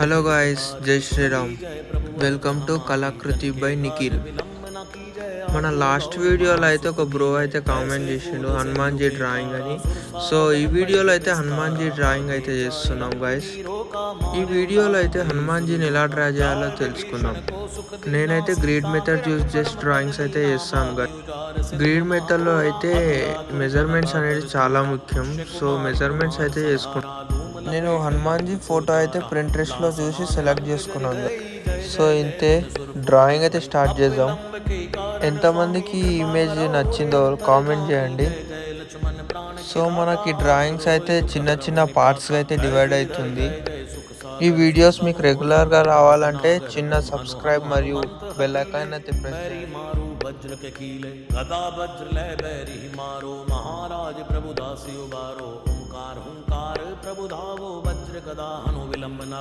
Hello guys, Jai Shriram. Welcome to Kalakriti by Nikhil. మన last వీడియోలో అయితే ఒక బ్రో అయితే కామెంట్ చేసిండు హనుమాన్జీ డ్రాయింగ్ అని. సో ఈ వీడియోలో అయితే హనుమాన్జీ డ్రాయింగ్ అయితే చేస్తున్నాం గాయస్. ఈ వీడియోలో అయితే హనుమాన్జీని ఎలా డ్రా చేయాలో తెలుసుకుందాం. నేనైతే గ్రీడ్ మెథడ్ యూజ్ చేసి డ్రాయింగ్స్ అయితే చేస్తాను గాయస్. గ్రీడ్ మెథడ్లో అయితే మెజర్మెంట్స్ అనేది చాలా ముఖ్యం. సో మెజర్మెంట్స్ అయితే చేసుకుంటాం. నేను హనుమాన్జీ ఫోటో అయితే ప్రింట్రెస్ట్లో చూసి సెలెక్ట్ చేసుకున్నాను. సో ఇంతే, డ్రాయింగ్ అయితే స్టార్ట్ చేద్దాం. ఎంతమందికి ఈ ఇమేజ్ నచ్చిందో కామెంట్ చేయండి. సో మనకి డ్రాయింగ్స్ అయితే చిన్న చిన్న పార్ట్స్గా అయితే డివైడ్ అవుతుంది. ఈ వీడియోస్ మీకు రెగ్యులర్గా రావాలంటే చిన్న సబ్స్క్రైబ్ మరియు బెల్ ఐకాన్ అయితే ప్రెస్ చేయండి. वज्र के कीले गदा वज्र लय बैरी मारो, महाराज प्रभु दासी उबारो, ओंकार हुंकार प्रभु धावो, वज्र गदा हनु विलंबना।